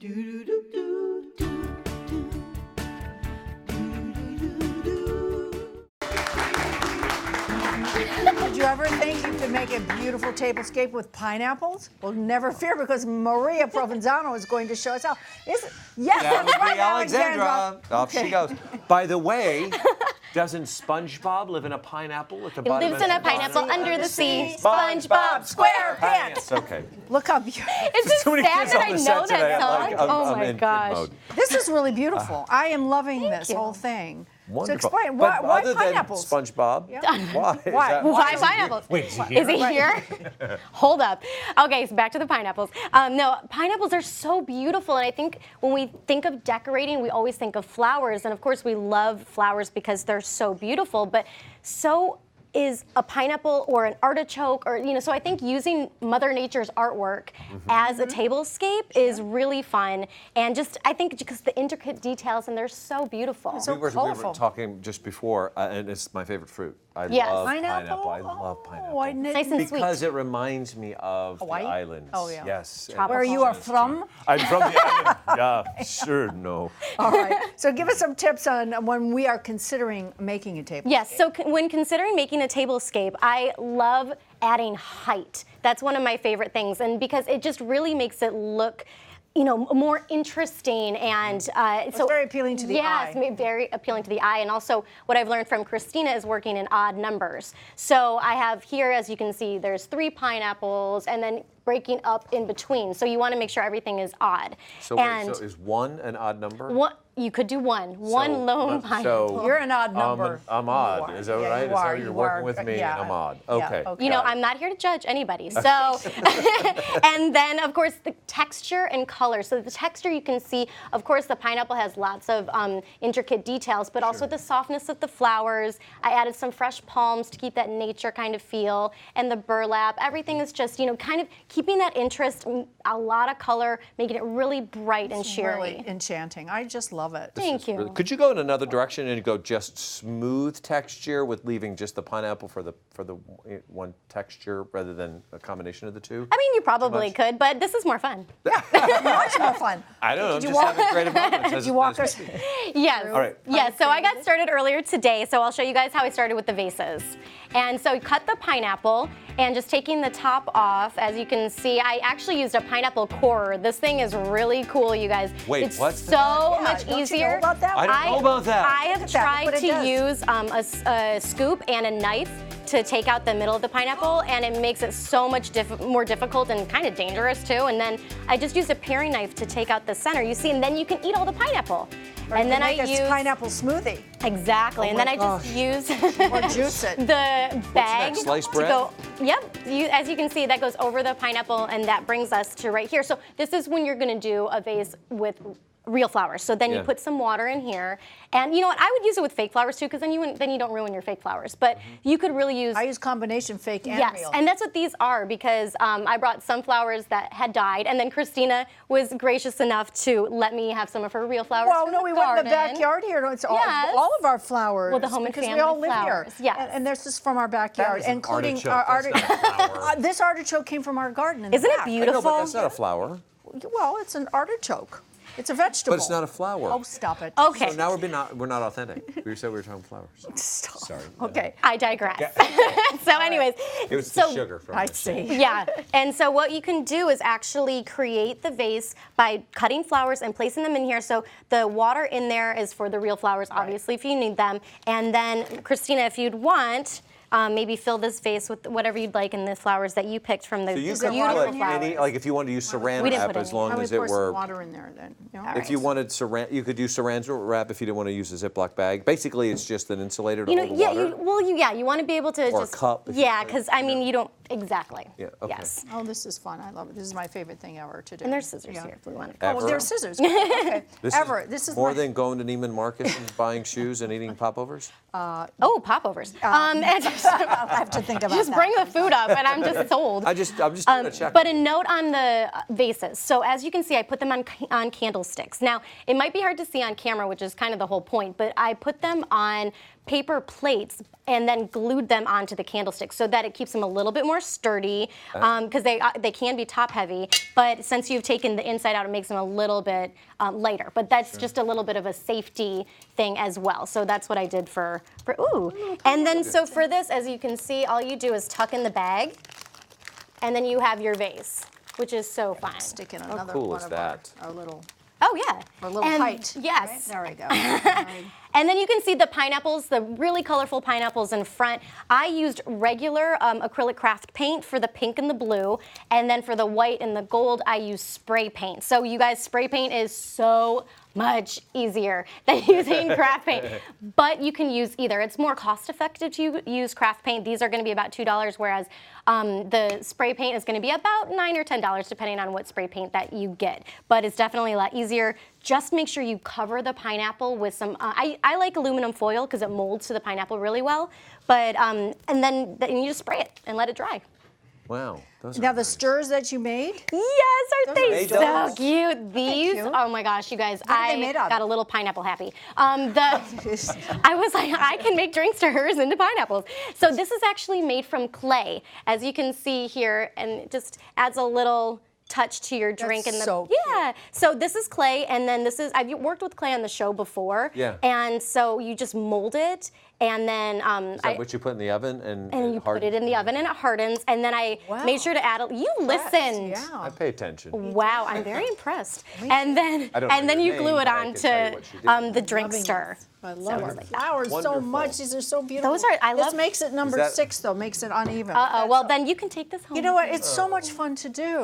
Did you ever think you could make a beautiful tablescape with pineapples? Well, never fear, because Maria Provenzano is going to show us how. Yes, That that's would right, be Alexandra. Off she Okay. goes. By the way, doesn't SpongeBob live in a pineapple at the He bottom? lives in a pineapple under the sea. SpongeBob SquarePants. Okay. Look how beautiful. Is it Too many sad kids that on I the know set today. that song? I'm Oh in my kid gosh. mode. This is really beautiful. I am loving this you. whole thing. Wonderful. So explain, But why other pineapples? than SpongeBob, why? Is Why? that- Why pineapples? Wait, is he here? Is he here? Hold up. Okay, so back to the pineapples. No, pineapples are so beautiful, and I think when we think of decorating, we always think of flowers, and of course we love flowers because they're so beautiful, but so is a pineapple or an artichoke, or so I think using Mother Nature's artwork as a tablescape is really fun, and just I think because the intricate details, and they're so beautiful. So we were colorful. talking just before, and it's my favorite fruit. I Yes. love Pineapple? I love pineapple. I didn't- Nice and sweet. Because it reminds me of Hawaii? the islands. Oh, yeah. Yes. Where you are from? I'm from the island. Yeah, sure, no. All right. So give us some tips on when we are considering making a table. Yes, so when considering making a tablescape, I love adding height. That's one of my favorite things, and because it just really makes it look more interesting, and It's very appealing to the eye. Yes, very appealing to the eye, and also what I've learned from Christina is working in odd numbers. So I have here, as you can see, there's 3 pineapples, and then breaking up in between. So you want to make sure everything is odd. So, wait, so is 1 an odd number? You could do one lone pineapple. You're an odd number. I'm You odd. are. Is that Yeah, right? you Is that are, what you're you working are. with me Yeah. and I'm odd? Yeah, Okay. okay. I'm not here to judge anybody. So, and then of course the texture and color. So the texture you can see, of course, the pineapple has lots of intricate details, but also the softness of the flowers. I added some fresh palms to keep that nature kind of feel, and the burlap. Everything is just, kind of keeping that interest, a lot of color, making it really bright and cheery. Really enchanting. I just love it. Thank you. Could you go in another direction and go just smooth texture with leaving just the pineapple for the one texture rather than a combination of the two? I mean, you probably could, but this is more fun. Much more fun. I don't know. I'm Did you just walk- having creative moments. Did you walk us? Yes. All right. Yes. So I got started earlier today. So I'll show you guys how I started with the vases. And so cut the pineapple, and just taking the top off, as you can see, I actually used a pineapple corer. This thing is really cool, you guys. Wait, it's what's so that? much Don't you know easier. about that? I don't know about that. I have Look at that, tried look what it to does. use a scoop and a knife to take out the middle of the pineapple, and it makes it so much more difficult and kind of dangerous too. And then I just used a paring knife to take out the center, you see, and then you can eat all the pineapple. And then I make use a pineapple smoothie exactly, and then my I just use or juice it. the bag next, sliced to bread? go. Yep, as you can see, that goes over the pineapple, and that brings us to right here. So this is when you're going to do a vase with real flowers. So then you Yeah. put some water in here, and you know what? I would use it with fake flowers too, because then you don't ruin your fake flowers. But you could really use. I use combination fake and Yes, real. and that's what these are, because I brought some flowers that had died, and then Christina was gracious enough to let me have some of her real flowers. Well, from no, the we went in the garden. backyard here. It's Yes. all of our flowers. Well, the home and because we family all live flowers, here. yes. And this is from our backyard, That is an including artichoke. our That's not a flower. This artichoke came from our garden. In the Isn't it back. I know, beautiful? but that's not a flower. Well, it's an artichoke. It's a vegetable. But it's not a flower. Oh, stop it. Okay. So now we're not authentic. We said we were talking flowers. Stop. Sorry. Okay. I digress. So anyways. It was the sugar from I it. see. Yeah, and so what you can do is actually create the vase by cutting flowers and placing them in here. So the water in there is for the real flowers, obviously, if you need them. And then, Christina, if you'd want, maybe fill this vase with whatever you'd like in the flowers that you picked from the So you there could water put in here? any, like if you wanted to use saran We didn't wrap, put as any. long I would as it pour some were. water in there then. You know? If you wanted saran, you could use saran wrap if you didn't want to use a Ziploc bag. Basically, it's just an insulator to hold the yeah, water. you want to be able to Or a just cup if you yeah, like, because I mean you don't exactly. Yeah, okay. Yes. Oh, this is fun. I love it. This is my favorite thing ever to do. And there's scissors Yeah. here if we want to. Ever? Oh, there's scissors. Okay. This This is more my, than going to Neiman Marcus and buying shoes and eating popovers. Oh, popovers. And I'll have to think about just that. bring the food up, and I'm just sold. I'm just doing a check. But a note on the vases. So as you can see, I put them on candlesticks. Now, it might be hard to see on camera, which is kind of the whole point, but I put them on paper plates and then glued them onto the candlestick so that it keeps them a little bit more sturdy, because they can be top heavy, but since you've taken the inside out, it makes them a little bit lighter. But that's just a little bit of a safety thing as well. So that's what I did for ooh. And then so for this, as you can see, all you do is tuck in the bag, and then you have your vase, which is so fun. Stick in another cool one is of that? our little, Oh yeah. our little And- height. Yes. Right? There we go. And then you can see the pineapples, the really colorful pineapples in front. I used regular acrylic craft paint for the pink and the blue, and then for the white and the gold, I used spray paint. So you guys, spray paint is so much easier than using craft paint, but you can use either. It's more cost effective to use craft paint. These are going to be about $2, whereas the spray paint is going to be about $9 or $10 depending on what spray paint that you get. But it's definitely a lot easier. Just make sure you cover the pineapple with some, I like aluminum foil because it molds to the pineapple really well, but, and then you just spray it and let it dry. Wow. Those are Now the nice. stirs that you made, Yes, aren't they made so those? cute? These, cute? oh my gosh, you guys, What are they made of? got a little pineapple happy. I was like, I can make drink stirrers into pineapples. So this is actually made from clay, as you can see here, and it just adds a little touch to your drink. That's And so cute. yeah, so this is clay, and then this is, I've worked with clay on the show before. Yeah. And so you just mold it, and then Is that what you put in the oven and you put it in the oven and it hardens, and then I Wow. made sure to add you listened. yeah. I pay attention. Wow, I'm very impressed. And then I don't know your you name, glue it but I can tell you onto what she did. the drink Loving stir. this. I love our like that. flowers so Wonderful. much. These are so beautiful. Those are- I This love- makes it number that- 6 though, makes it uneven. Well, then you can take this home. You know what? It's so much fun to do.